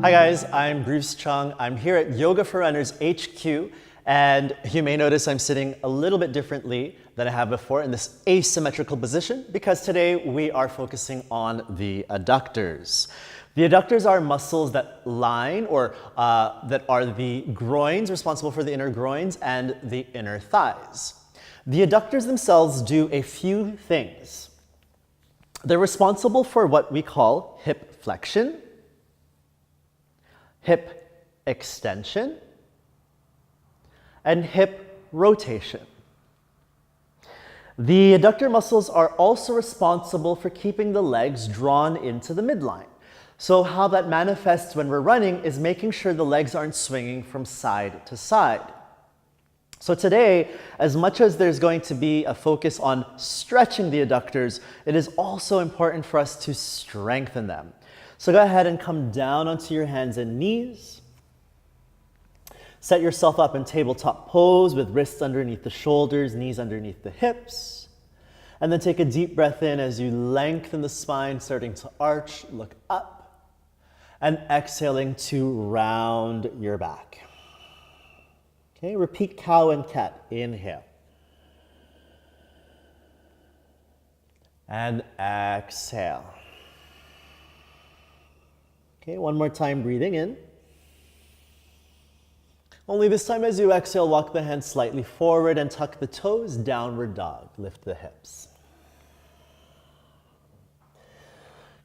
Hi guys, I'm Bruce Chung. I'm here at Yoga for Runners HQ, and you may notice I'm sitting a little bit differently than I have before in this asymmetrical position because today we are focusing on the adductors. The adductors are muscles that line or that are the groins, responsible for the inner groins and the inner thighs. The adductors themselves do a few things. They're responsible for what we call hip flexion, hip extension, and hip rotation. The adductor muscles are also responsible for keeping the legs drawn into the midline. So how that manifests when we're running is making sure the legs aren't swinging from side to side. So today, as much as there's going to be a focus on stretching the adductors, it is also important for us to strengthen them. So go ahead and come down onto your hands and knees. Set yourself up in tabletop pose with wrists underneath the shoulders, knees underneath the hips. And then take a deep breath in as you lengthen the spine, starting to arch, look up, and exhaling to round your back. Okay, repeat cow and cat. Inhale. And exhale. Okay, one more time, breathing in. Only this time as you exhale, walk the hands slightly forward and tuck the toes, downward dog. Lift the hips.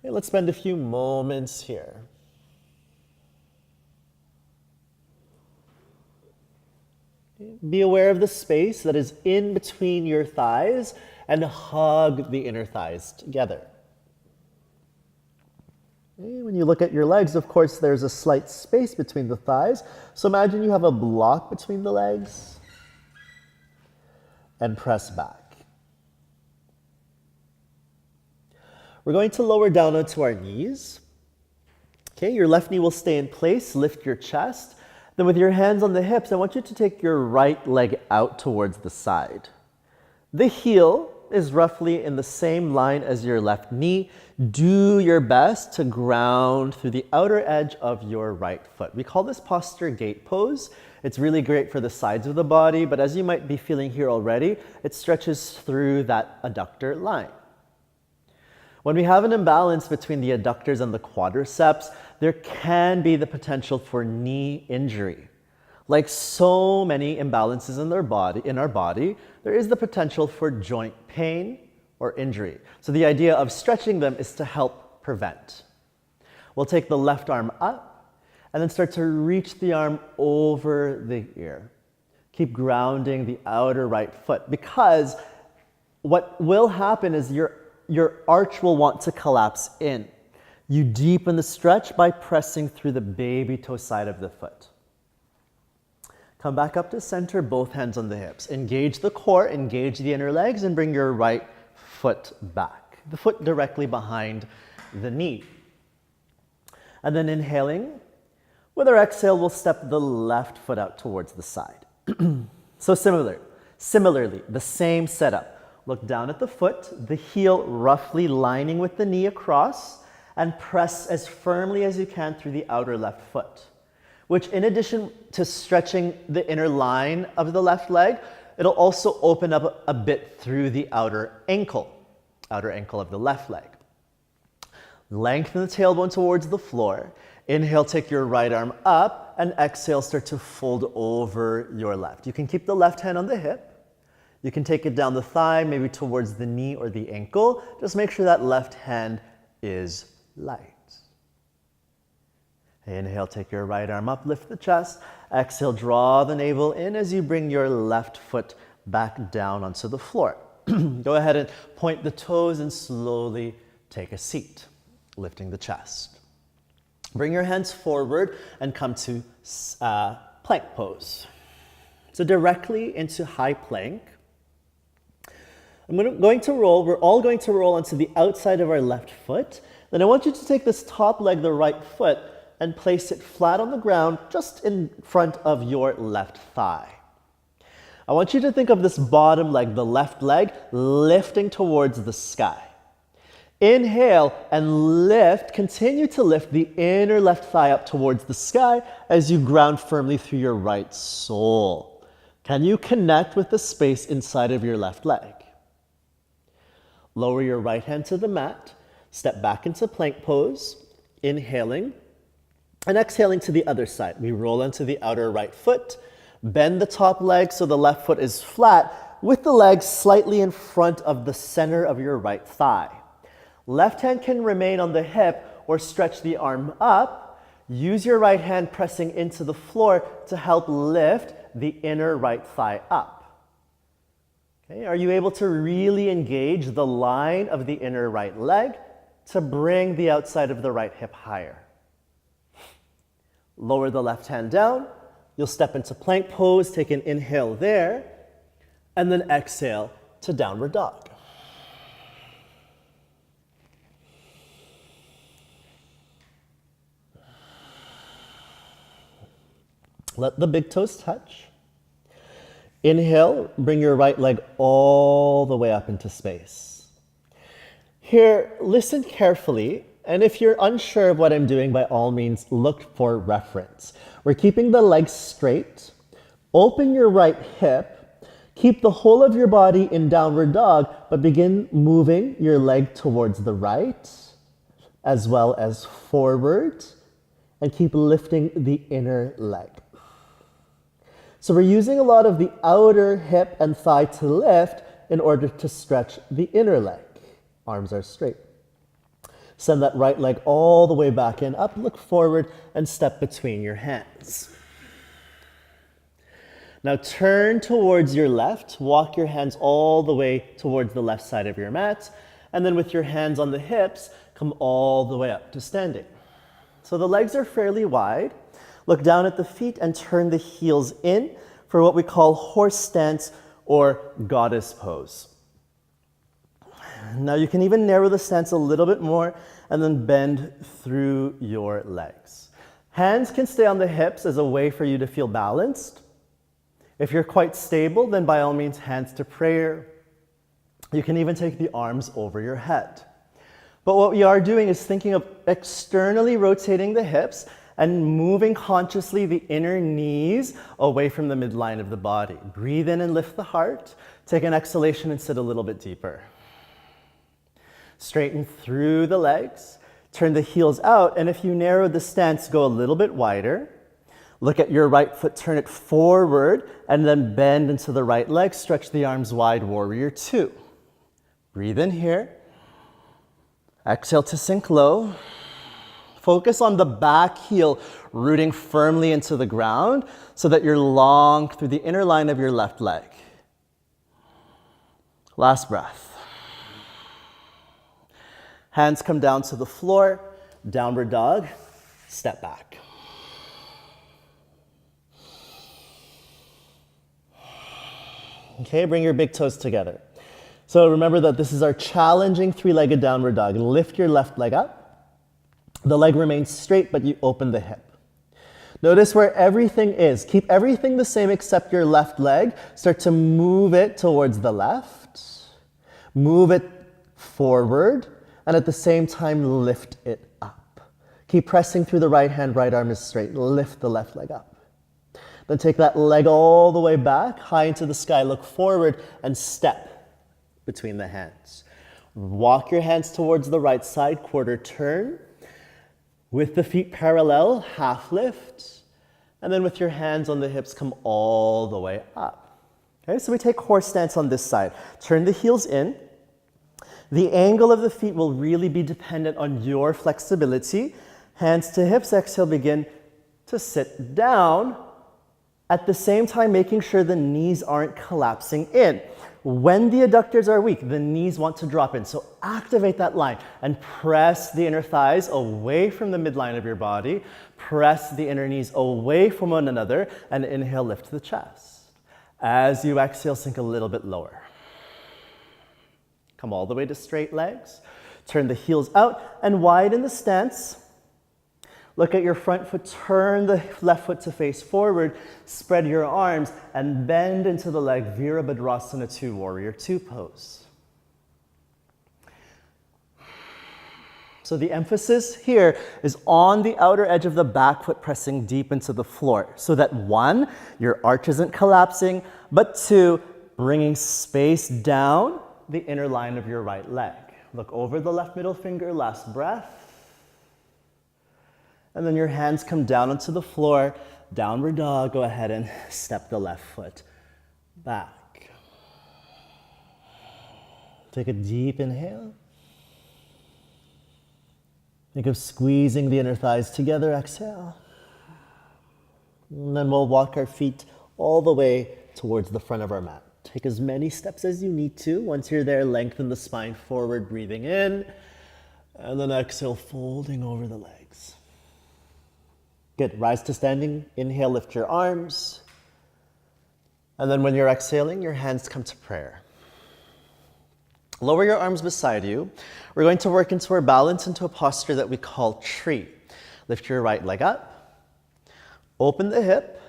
Okay, let's spend a few moments here. Be aware of the space that is in between your thighs and hug the inner thighs together. Okay, when you look at your legs, of course, there's a slight space between the thighs. So imagine you have a block between the legs and press back. We're going to lower down onto our knees. Okay, your left knee will stay in place. Lift your chest. Then with your hands on the hips, I want you to take your right leg out towards the side. The heel is roughly in the same line as your left knee. Do your best to ground through the outer edge of your right foot. We call this posture gate pose. It's really great for the sides of the body, but as you might be feeling here already, it stretches through that adductor line. When we have an imbalance between the adductors and the quadriceps, there can be the potential for knee injury. Like so many imbalances in our body, there is the potential for joint pain or injury. So the idea of stretching them is to help prevent. We'll take the left arm up and then start to reach the arm over the ear. Keep grounding the outer right foot because what will happen is your arch will want to collapse in. You deepen the stretch by pressing through the baby toe side of the foot. Come back up to center, both hands on the hips. Engage the core, engage the inner legs, and bring your right foot back. The foot directly behind the knee. And then inhaling, with our exhale, we'll step the left foot out towards the side. So similarly, the same setup. Look down at the foot, the heel roughly lining with the knee across, and press as firmly as you can through the outer left foot, which in addition to stretching the inner line of the left leg, it'll also open up a bit through the outer ankle of the left leg. Lengthen the tailbone towards the floor. Inhale, take your right arm up, and exhale, start to fold over your left. You can keep the left hand on the hip. You can take it down the thigh, maybe towards the knee or the ankle. Just make sure that left hand is light. Inhale, take your right arm up, lift the chest. Exhale, draw the navel in as you bring your left foot back down onto the floor. Go ahead and point the toes and slowly take a seat, lifting the chest. Bring your hands forward and come to plank pose. So directly into high plank. We're all going to roll onto the outside of our left foot. Then I want you to take this top leg, the right foot, and place it flat on the ground just in front of your left thigh. I want you to think of this bottom leg, the left leg, lifting towards the sky. Inhale and lift, continue to lift the inner left thigh up towards the sky as you ground firmly through your right sole. Can you connect with the space inside of your left leg? Lower your right hand to the mat, step back into plank pose, inhaling, and exhaling to the other side. We roll onto the outer right foot, bend the top leg so the left foot is flat with the leg slightly in front of the center of your right thigh. Left hand can remain on the hip or stretch the arm up. Use your right hand pressing into the floor to help lift the inner right thigh up. Okay, are you able to really engage the line of the inner right leg to bring the outside of the right hip higher? Lower the left hand down. You'll step into plank pose, take an inhale there, and then exhale to downward dog. Let the big toes touch. Inhale, bring your right leg all the way up into space. Here, listen carefully, and if you're unsure of what I'm doing, by all means, look for reference. We're keeping the legs straight. Open your right hip. Keep the whole of your body in downward dog, but begin moving your leg towards the right, as well as forward, and keep lifting the inner leg. So we're using a lot of the outer hip and thigh to lift in order to stretch the inner leg. Arms are straight. Send that right leg all the way back in, up, look forward, and step between your hands. Now turn towards your left, walk your hands all the way towards the left side of your mat, and then with your hands on the hips, come all the way up to standing. So the legs are fairly wide. Look down at the feet and turn the heels in for what we call horse stance or goddess pose. Now you can even narrow the stance a little bit more and then bend through your legs. Hands can stay on the hips as a way for you to feel balanced. If you're quite stable, then by all means, hands to prayer. You can even take the arms over your head. But what we are doing is thinking of externally rotating the hips and moving consciously the inner knees away from the midline of the body. Breathe in and lift the heart. Take an exhalation and sit a little bit deeper. Straighten through the legs. Turn the heels out, and if you narrow the stance, go a little bit wider. Look at your right foot, turn it forward, and then bend into the right leg. Stretch the arms wide, warrior two. Breathe in here. Exhale to sink low. Focus on the back heel rooting firmly into the ground so that you're long through the inner line of your left leg. Last breath. Hands come down to the floor, downward dog, step back. Okay, bring your big toes together. So remember that this is our challenging three-legged downward dog. Lift your left leg up. The leg remains straight, but you open the hip. Notice where everything is. Keep everything the same except your left leg. Start to move it towards the left. Move it forward, and at the same time, lift it up. Keep pressing through the right hand, right arm is straight. Lift the left leg up. Then take that leg all the way back, high into the sky, look forward, and step between the hands. Walk your hands towards the right side, quarter turn. With the feet parallel, half lift, and then with your hands on the hips, come all the way up. Okay, so we take horse stance on this side. Turn the heels in. The angle of the feet will really be dependent on your flexibility. Hands to hips, exhale, begin to sit down. At the same time, making sure the knees aren't collapsing in. When the adductors are weak, the knees want to drop in. So activate that line and press the inner thighs away from the midline of your body. Press the inner knees away from one another and inhale, lift the chest. As you exhale, sink a little bit lower. Come all the way to straight legs. Turn the heels out and widen the stance. Look at your front foot, turn the left foot to face forward, spread your arms, and bend into the leg, Virabhadrasana 2, warrior 2 pose. So the emphasis here is on the outer edge of the back foot pressing deep into the floor so that 1, your arch isn't collapsing, but 2, bringing space down the inner line of your right leg. Look over the left middle finger, last breath. And then your hands come down onto the floor, downward dog, go ahead and step the left foot back. Take a deep inhale. Think of squeezing the inner thighs together, exhale. And then we'll walk our feet all the way towards the front of our mat. Take as many steps as you need to. Once you're there, lengthen the spine forward, breathing in. And then exhale, folding over the legs. Good, rise to standing. Inhale, lift your arms. And then when you're exhaling, your hands come to prayer. Lower your arms beside you. We're going to work into our balance into a posture that we call tree. Lift your right leg up, open the hip,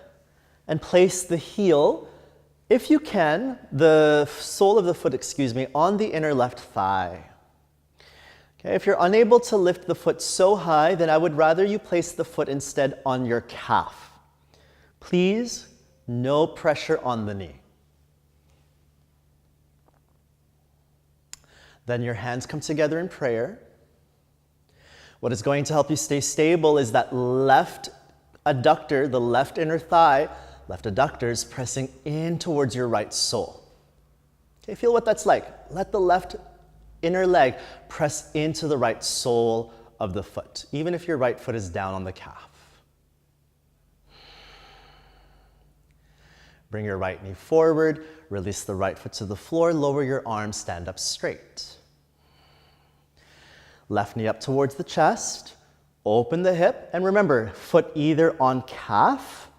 and place the heel, if you can, the sole of the foot, on the inner left thigh. Okay, if you're unable to lift the foot so high, then I would rather you place the foot instead on your calf. Please, no pressure on the knee. Then your hands come together in prayer. What is going to help you stay stable is that left adductor, the left inner thigh, left adductors pressing in towards your right sole. Okay, feel what that's like. Let the left inner leg press into the right sole of the foot, even if your right foot is down on the calf. Bring your right knee forward, release the right foot to the floor, lower your arms, stand up straight. Left knee up towards the chest, open the hip, and remember, foot either on calf,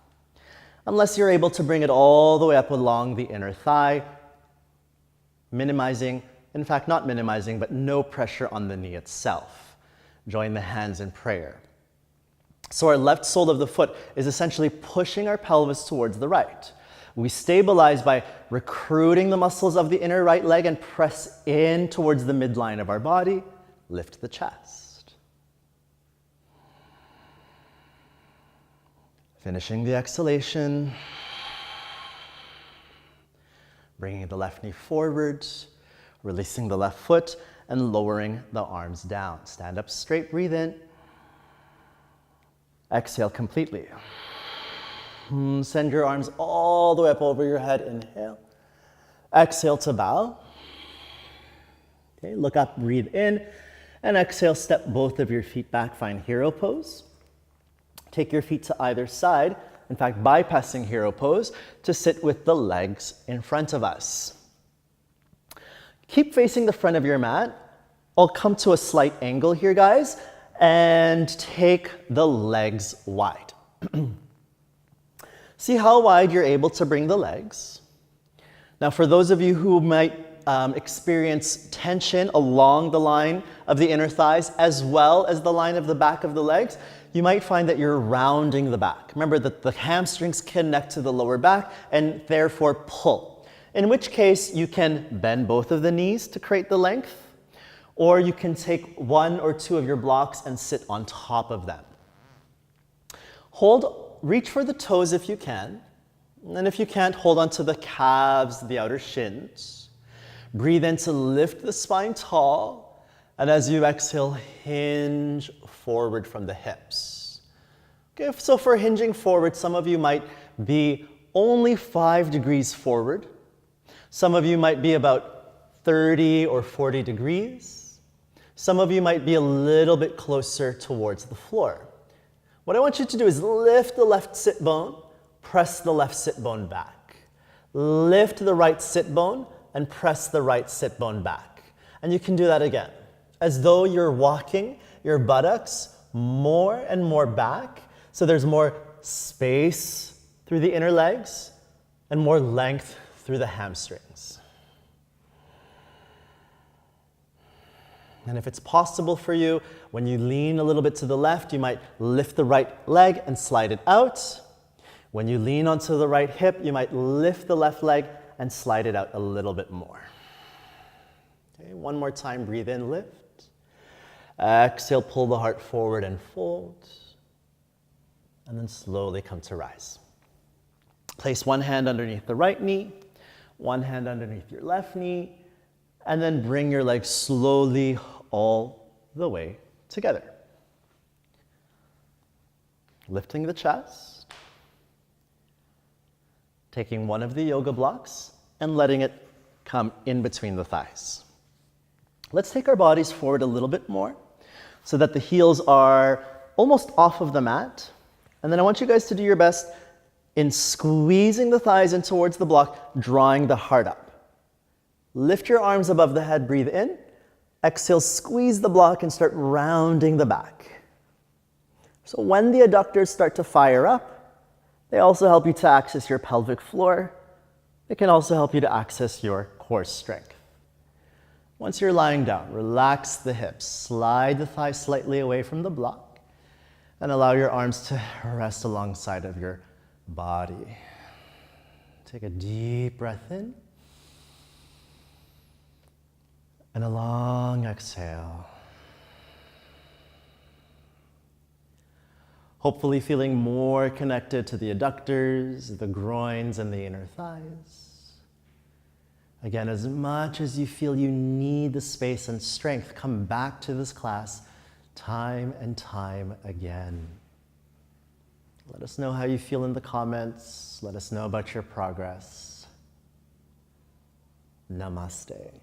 unless you're able to bring it all the way up along the inner thigh, minimizing, in fact, not minimizing, but no pressure on the knee itself. Join the hands in prayer. So our left sole of the foot is essentially pushing our pelvis towards the right. We stabilize by recruiting the muscles of the inner right leg and press in towards the midline of our body. Lift the chest. Finishing the exhalation. Bringing the left knee forward, releasing the left foot, and lowering the arms down. Stand up straight, breathe in. Exhale completely. Send your arms all the way up over your head. Inhale. Exhale to bow. Okay, look up, breathe in. And exhale, step both of your feet back, find hero pose. Take your feet to either side, in fact, bypassing hero pose, to sit with the legs in front of us. Keep facing the front of your mat. I'll come to a slight angle here, guys, and take the legs wide. See how wide you're able to bring the legs. Now, for those of you who might experience tension along the line of the inner thighs as well as the line of the back of the legs, you might find that you're rounding the back. Remember that the hamstrings connect to the lower back and therefore pull. In which case you can bend both of the knees to create the length, or you can take 1 or 2 of your blocks and sit on top of them. Reach for the toes if you can, and if you can't, hold on to the calves, the outer shins. Breathe in to lift the spine tall, and as you exhale, hinge forward from the hips. Okay, so for hinging forward, some of you might be only 5 degrees forward. Some of you might be about 30 or 40 degrees. Some of you might be a little bit closer towards the floor. What I want you to do is lift the left sit bone, press the left sit bone back. Lift the right sit bone and press the right sit bone back. And you can do that again, as though you're walking your buttocks more and more back, so there's more space through the inner legs and more length through the hamstrings. And if it's possible for you, when you lean a little bit to the left, you might lift the right leg and slide it out. When you lean onto the right hip, you might lift the left leg and slide it out a little bit more. Okay, one more time, breathe in, lift. Exhale, pull the heart forward and fold. And then slowly come to rise. Place one hand underneath the right knee, one hand underneath your left knee, and then bring your legs slowly all the way together. Lifting the chest, taking one of the yoga blocks and letting it come in between the thighs. Let's take our bodies forward a little bit more so that the heels are almost off of the mat. And then I want you guys to do your best in squeezing the thighs in towards the block, drawing the heart up. Lift your arms above the head, breathe in. Exhale, squeeze the block and start rounding the back. So when the adductors start to fire up, they also help you to access your pelvic floor. They can also help you to access your core strength. Once you're lying down, relax the hips, slide the thighs slightly away from the block, and allow your arms to rest alongside of your body. Take a deep breath in. And a long exhale. Hopefully feeling more connected to the adductors, the groins, and the inner thighs. Again, as much as you feel you need the space and strength, come back to this class time and time again. Let us know how you feel in the comments. Let us know about your progress. Namaste.